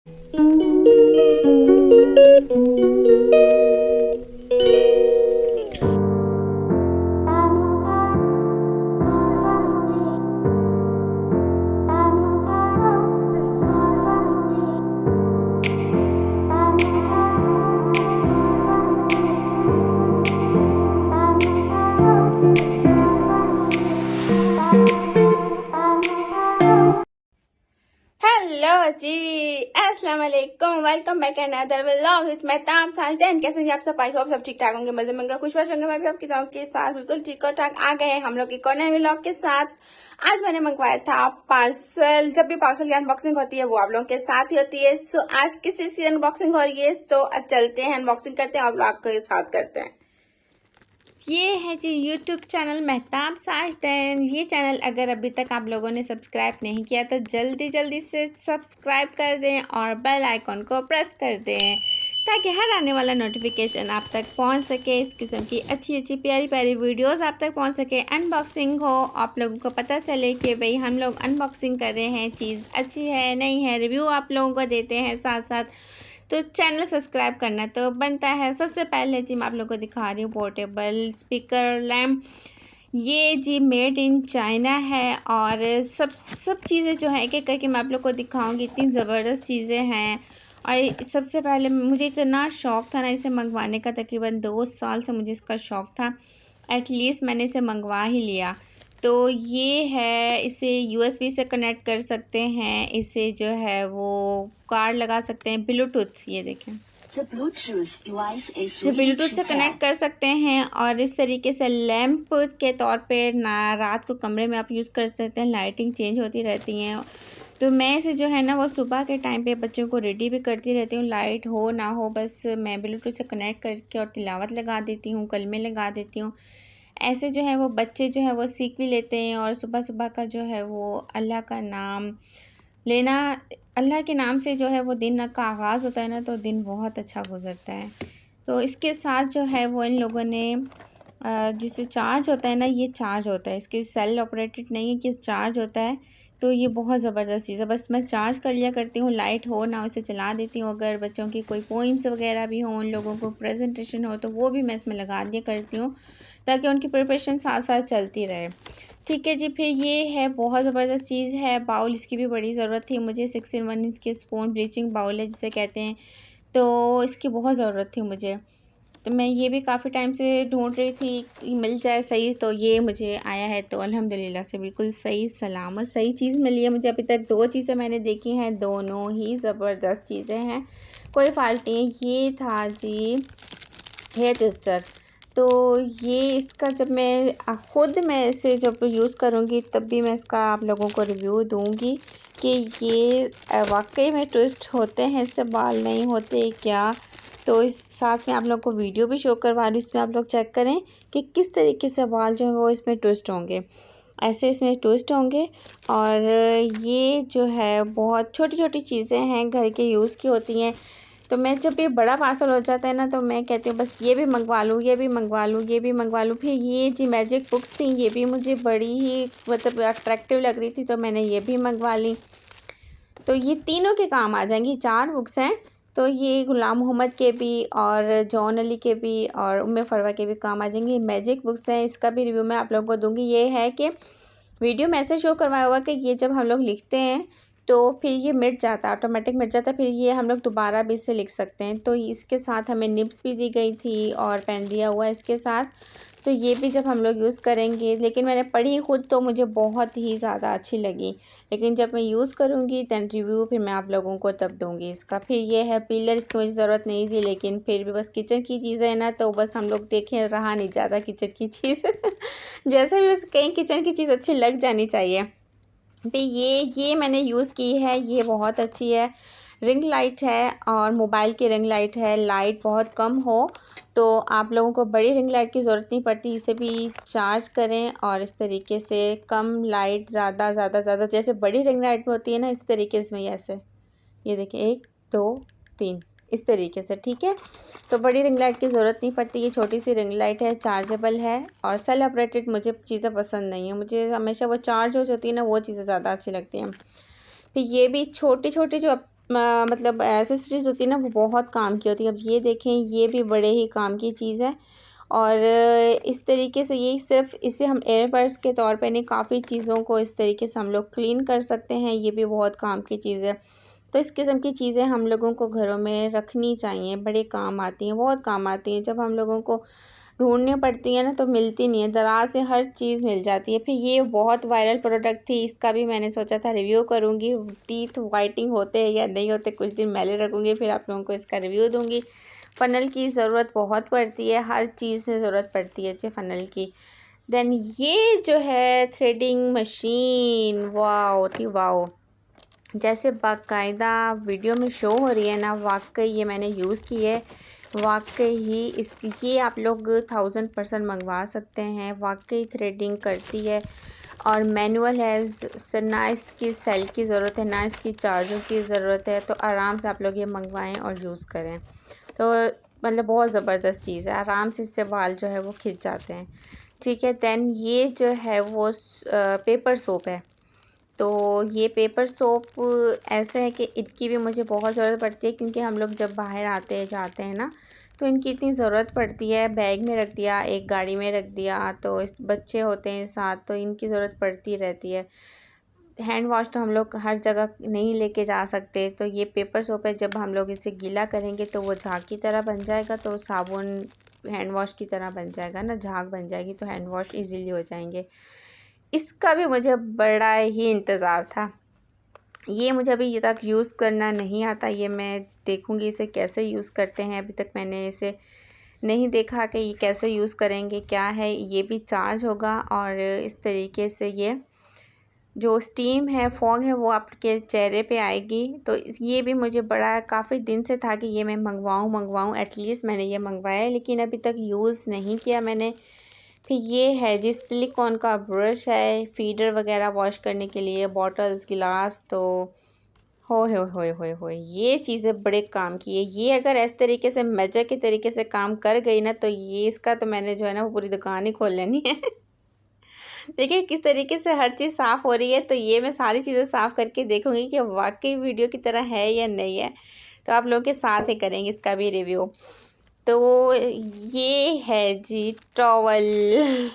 Hello जी, अस्सलाम वालेकुम। Welcome back another vlog with Mehtab Sajdain. कैसे हैं आप सब? आई होप सब ठीक ठाक होंगे, मजे में होंगे, खुश होंगे। मैं भी आपकी दुआओं के साथ बिल्कुल ठीक और ठाक आ गए हैं हम लोग एक और नए व्लॉग के साथ। आज मैंने मंगवाया था पार्सल। जब भी पार्सल की अनबॉक्सिंग होती है वो आप लोगों के साथ ही होती है। सो आज किसी से अनबॉक्सिंग हो रही है, तो चलते हैं अनबॉक्सिंग करते हैं और व्लॉग के साथ करते हैं। ये है जी यूट्यूब चैनल मेहताब साजदैन। ये चैनल अगर अभी तक आप लोगों ने सब्सक्राइब नहीं किया तो जल्दी से सब्सक्राइब कर दें और बेल आइकॉन को प्रेस कर दें ताकि हर आने वाला नोटिफिकेशन आप तक पहुंच सके। इस किस्म की अच्छी प्यारी वीडियोस आप तक पहुंच सके, अनबॉक्सिंग हो, आप लोगों को पता चले कि भाई हम लोग अनबॉक्सिंग कर रहे हैं, चीज़ अच्छी है नहीं है, रिव्यू आप लोगों को देते हैं साथ साथ। तो चैनल सब्सक्राइब करना तो बनता है। सबसे पहले जी मैं आप लोगों को दिखा रही हूँ पोर्टेबल स्पीकर लैम्प। ये जी मेड इन चाइना है और सब चीज़ें जो है एक एक करके मैं आप लोग को दिखाऊंगी। इतनी ज़बरदस्त चीज़ें हैं। और सबसे पहले मुझे इतना शौक़ था ना इसे मंगवाने का, तकरीबन 2 साल से मुझे इसका शौक़ था। एटलीस्ट मैंने इसे मंगवा ही लिया। तो ये है, इसे यूएसबी से कनेक्ट कर सकते हैं, इसे जो है वो कार्ड लगा सकते हैं, ब्लूटूथ, ये देखें इसे ब्लूटूथ से कनेक्ट कर सकते हैं। और इस तरीके से लैंप के तौर पे ना रात को कमरे में आप यूज़ कर सकते हैं, लाइटिंग चेंज होती रहती हैं। तो मैं इसे जो है ना वो सुबह के टाइम पे बच्चों को रेडी भी करती रहती हूँ, लाइट हो ना हो, बस मैं ब्लूटूथ से कनेक्ट करके और तिलावत लगा देती हूँ, कलमे लगा देती हूँ। ऐसे जो है वो बच्चे जो है वो सीख भी लेते हैं और सुबह सुबह का जो है वो अल्लाह का नाम लेना, अल्लाह के नाम से जो है वो दिन का आगाज़ होता है ना, तो दिन बहुत अच्छा गुजरता है। तो इसके साथ जो है वो इन लोगों ने जिसे चार्ज होता है ना, ये चार्ज होता है, इसके सेल ऑपरेटेड नहीं है कि चार्ज होता है। तो ये बहुत ज़बरदस्त चीज़ है। बस मैं चार्ज कर लिया करती हूँ, लाइट हो ना हो इसे चला देती हूँ। अगर बच्चों की कोई पोइम्स वगैरह भी हों, उन लोगों को प्रेजेंटेशन हो, तो वो भी मैं इसमें लगा दिया करती हूँ ताकि उनकी प्रिपरेशन साथ साथ चलती रहे। ठीक है जी। फिर ये है, बहुत ज़बरदस्त चीज़ है, बाउल। इसकी भी बड़ी ज़रूरत थी मुझे। 6-in-1 इसके स्पून ब्लीचिंग बाउल है जिसे कहते हैं, तो इसकी बहुत ज़रूरत थी मुझे। तो मैं ये भी काफ़ी टाइम से ढूंढ रही थी कि मिल जाए सही, तो ये मुझे आया है। तो अल्हम्दुलिल्लाह से बिल्कुल सही सलामत सही चीज़ मिली है मुझे। अभी तक 2 चीज़ें मैंने देखी हैं, दोनों ही ज़बरदस्त चीज़ें हैं, कोई फ़ाल्ट नहीं है। ये था जी हेयर ट्विस्टर। तो ये इसका जब मैं ख़ुद मैं इसे जब यूज़ करूँगी तब भी मैं इसका आप लोगों को रिव्यू दूँगी कि ये वाकई में ट्विस्ट होते हैं, इससे बाल नहीं होते क्या। तो इस साथ में आप लोग को वीडियो भी शो करवा रही हूँ, इसमें आप लोग चेक करें कि किस तरीके से बाल जो है वो इसमें ट्विस्ट होंगे, ऐसे इसमें ट्विस्ट होंगे। और ये जो है बहुत छोटी छोटी चीज़ें हैं, घर के यूज़ की होती हैं। तो मैं जब ये बड़ा पार्सल हो जाता है ना, तो मैं कहती हूँ बस ये भी मंगवा लूँ, ये भी मंगवा लूँ, ये भी मंगवा लूँ। फिर ये जी मैजिक बुक्स थी, ये भी मुझे बड़ी ही मतलब अट्रैक्टिव लग रही थी, तो मैंने ये भी मंगवा ली। तो ये तीनों के काम आ जाएंगी, 4 बुक्स हैं। तो ये गुलाम मोहम्मद के भी और जॉन अली के भी और उम्मे फरवा के भी काम आ जाएंगे। मैजिक बुक्स हैं, इसका भी रिव्यू मैं आप लोगों को दूँगी। ये है कि वीडियो में ऐसे शो करवाया हुआ कि ये जब हम लोग लिखते हैं तो फिर ये मिट जाता है, ऑटोमेटिक मिट जाता है, फिर ये हम लोग दोबारा भी इसे लिख सकते हैं। तो इसके साथ हमें निब्स भी दी गई थी और पेन दिया हुआ है इसके साथ। तो ये भी जब हम लोग यूज़ करेंगे, लेकिन मैंने पढ़ी खुद तो मुझे बहुत ही ज़्यादा अच्छी लगी, लेकिन जब मैं यूज़ करूँगी दैन रिव्यू फिर मैं आप लोगों को तब दूँगी इसका। फिर ये है पीलर, इसकी मुझे ज़रूरत नहीं थी, लेकिन फिर भी बस किचन की चीज़ें है ना, तो बस हम लोग देखें, रहा नहीं जाता किचन की चीज़ जैसे भी बस कहीं किचन की चीज़ अच्छी लग जानी चाहिए। फिर ये मैंने यूज़ की है, ये बहुत अच्छी है। रिंग लाइट है और मोबाइल की रिंग लाइट है। लाइट बहुत कम हो तो आप लोगों को बड़ी रिंग लाइट की ज़रूरत नहीं पड़ती, इसे भी चार्ज करें और इस तरीके से कम लाइट ज़्यादा जैसे बड़ी रिंग लाइट में होती है ना, इस तरीके से ऐसे, ये देखिए 1 2 3 इस तरीके से, ठीक है। तो बड़ी रिंग लाइट की ज़रूरत नहीं पड़ती, ये छोटी सी रिंग लाइट है, चार्जेबल है और सेल ऑपरेटेड मुझे चीज़ें पसंद नहीं है। मुझे हमेशा वो चार्ज हो जाती है ना, वो चीज़ें ज़्यादा अच्छी लगती हैं। फिर ये भी छोटी छोटी जो मतलब एसेसरीज़ होती है ना, वो बहुत काम की होती है। अब ये देखें, ये भी बड़े ही काम की चीज़ है। और इस तरीके से ये सिर्फ इसे हम एयरबड्स के तौर पे नहीं, काफ़ी चीज़ों को इस तरीके से हम लोग क्लीन कर सकते हैं। ये भी बहुत काम की चीज़ है। तो इस किस्म की चीज़ें हम लोगों को घरों में रखनी चाहिए, बड़े काम आती हैं, बहुत काम आती हैं। जब हम लोगों को ढूँढनी पड़ती है ना, तो मिलती नहीं है, दराज़ से हर चीज़ मिल जाती है। फिर ये बहुत वायरल प्रोडक्ट थी, इसका भी मैंने सोचा था रिव्यू करूँगी। टीथ वाइटिंग होते हैं या नहीं होते, कुछ दिन मैले रखूँगी, फिर आप लोगों को इसका रिव्यू दूँगी। फ़नल की ज़रूरत बहुत पड़ती है, हर चीज़ में ज़रूरत पड़ती है जी फ़नल की। देन ये जो है थ्रेडिंग मशीन, वाओ थी वाओ, जैसे बाकायदा वीडियो में शो हो रही है ना, वाकई ये मैंने यूज़ की है। वाकई ही इसकी ये आप लोग 1000% मंगवा सकते हैं। वाकई थ्रेडिंग करती है और मैनुअल है, ना इसकी सेल की ज़रूरत है, ना इसकी चार्जर की ज़रूरत है। तो आराम से आप लोग ये मंगवाएं और यूज़ करें। तो मतलब बहुत ज़बरदस्त चीज़ है, आराम से इससे बाल जो है वो खिंच जाते हैं। ठीक है, दैन ये जो है वो पेपर सोप है। तो ये पेपर सोप ऐसे है कि इनकी भी मुझे बहुत ज़रूरत पड़ती है, क्योंकि हम लोग जब बाहर आते जाते हैं ना, तो इनकी इतनी ज़रूरत पड़ती है। बैग में रख दिया, एक गाड़ी में रख दिया, तो इस बच्चे होते हैं साथ, तो इनकी ज़रूरत पड़ती रहती है। हैंड वॉश तो हम लोग हर जगह नहीं लेके जा सकते, तो ये पेपर सोप है, जब हम लोग इसे गीला करेंगे तो वो झाग की तरह बन जाएगा, तो साबुन हैंड वॉश की तरह बन जाएगा ना, झाग बन जाएगी, तो हैंड वॉश इजीली हो जाएंगे। इसका भी मुझे बड़ा ही इंतज़ार था। ये मुझे अभी ये तक यूज़ करना नहीं आता, ये मैं देखूँगी इसे कैसे यूज़ करते हैं। अभी तक मैंने इसे नहीं देखा कि ये कैसे यूज़ करेंगे, क्या है। ये भी चार्ज होगा और इस तरीके से ये जो स्टीम है, फॉग है, वो आपके चेहरे पे आएगी। तो ये भी मुझे बड़ा काफ़ी दिन से था कि ये मैं मंगवाऊँ एटलीस्ट मैंने ये मंगवाया है, लेकिन अभी तक यूज़ नहीं किया मैंने। फिर ये है जी सिलिकॉन का ब्रश है, फीडर वगैरह वॉश करने के लिए, बॉटल्स, गिलास। तो होए ये चीज़ें बड़े काम की है। ये अगर इस तरीके से मैजिक के तरीके से काम कर गई ना, तो ये इसका तो मैंने जो है ना वो पूरी दुकान ही खोल लेनी है। देखिए किस तरीके से हर चीज़ साफ़ हो रही है, तो ये मैं सारी चीज़ें साफ़ करके देखूँगी कि वाक़ई वीडियो की तरह है या नहीं है। तो आप लोगों के साथ ही करेंगे इसका भी रिव्यू। तो ये है जी टॉवल।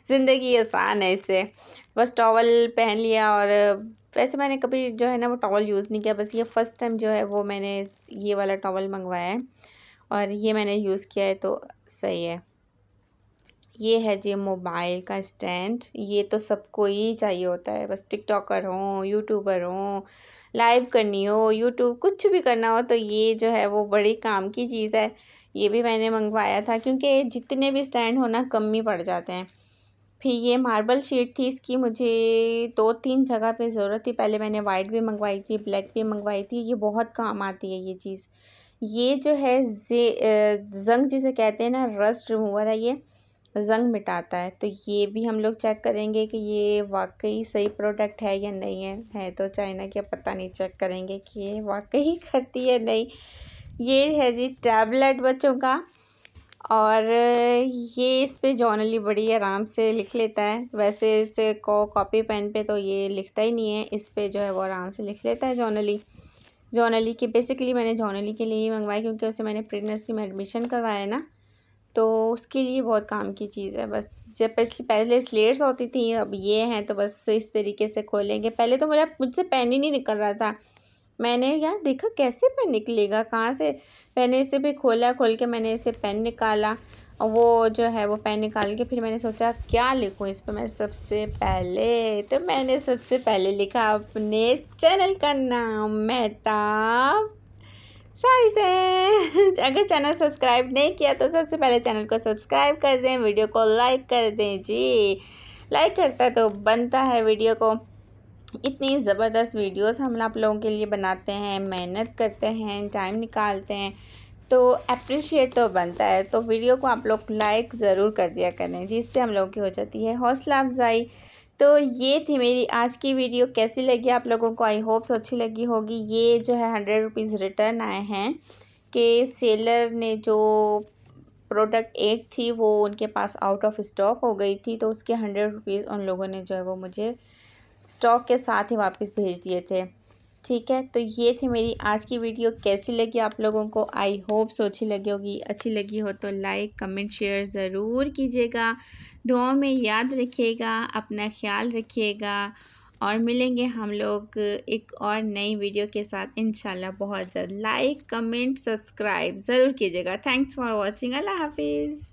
ज़िंदगी आसान है इससे, बस टॉवल पहन लिया। और वैसे मैंने कभी जो है ना वो टॉवल यूज़ नहीं किया, बस ये फ़र्स्ट टाइम जो है वो मैंने ये वाला टॉवल मंगवाया है और ये मैंने यूज़ किया है, तो सही है। ये है जी मोबाइल का स्टैंड, ये तो सबको ही चाहिए होता है, बस टिकटॉकर हो, यूट्यूबर हो, लाइव करनी हो, यूट्यूब कुछ भी करना हो, तो ये जो है वो बड़ी काम की चीज़ है। ये भी मैंने मंगवाया था, क्योंकि जितने भी स्टैंड हो ना कम ही पड़ जाते हैं। फिर ये मार्बल शीट थी, इसकी मुझे 2-3 जगह पे ज़रूरत थी। पहले मैंने वाइट भी मंगवाई थी, ब्लैक भी मंगवाई थी। ये बहुत काम आती है ये चीज़। ये जो है ज़ंग जिसे कहते हैं ना, रस्ट रिमूवर है ये, ज़ंग मिटाता है। तो ये भी हम लोग चेक करेंगे कि ये वाक़ई सही प्रोडक्ट है या नहीं है तो चाइना के पता नहीं, चेक करेंगे कि ये वाक़ई करती है नहीं। ये है जी टैबलेट बच्चों का, और ये इस पे जर्नली बड़ी आराम से लिख लेता है। वैसे इसे कॉपी पेन पे तो ये लिखता ही नहीं है, इस पे जो है वो आराम से लिख लेता है जर्नली की। बेसिकली मैंने जर्नली के लिए ही मंगवाई, क्योंकि उसे मैंने प्री नर्सरी में एडमिशन करवाया ना, तो उसके लिए बहुत काम की चीज़ है। बस जब पहले स्लेट्स होती थी, अब ये हैं, तो बस इस तरीके से खोलेंगे। पहले तो मुझसे पेन ही नहीं निकल रहा था। मैंने यार देखा कैसे पेन निकलेगा, कहाँ से। मैंने इसे भी खोला, खोल के मैंने इसे पेन निकाला, और वो जो है वो पेन निकाल के फिर मैंने सोचा क्या लिखूँ इस पर। मैं मैंने सबसे पहले लिखा अपने चैनल का नाम, मेहताब साजिद। अगर चैनल सब्सक्राइब नहीं किया तो सबसे पहले चैनल को सब्सक्राइब कर दें, वीडियो को लाइक कर दें जी। लाइक करता है तो बनता है वीडियो को। इतनी ज़बरदस्त वीडियोस हम आप लोगों के लिए बनाते हैं, मेहनत करते हैं, टाइम निकालते हैं, तो अप्रिशिएट तो बनता है। तो वीडियो को आप लोग लाइक ज़रूर कर दिया करें, जिससे हम लोगों की हो जाती है हौसला अफजाई। तो ये थी मेरी आज की वीडियो। कैसी लगी आप लोगों को? आई होप सो अच्छी लगी होगी। ये जो है 100 रुपीज़ रिटर्न आए हैं कि सेलर ने जो प्रोडक्ट एक थी वो उनके पास आउट ऑफ स्टॉक हो गई थी, तो उसके 100 रुपीज़ उन लोगों ने जो है वो मुझे स्टॉक के साथ ही वापस भेज दिए थे। ठीक है, तो ये थी मेरी आज की वीडियो। कैसी लगी आप लोगों को? आई होप सो अच्छी लगी होगी। अच्छी लगी हो तो लाइक कमेंट शेयर ज़रूर कीजिएगा। दुआओं में याद रखिएगा, अपना ख्याल रखिएगा और मिलेंगे हम लोग एक और नई वीडियो के साथ इंशाल्लाह बहुत जल्द। लाइक कमेंट सब्सक्राइब ज़रूर कीजिएगा। Thanks for watching. अल्लाह हाफिज़।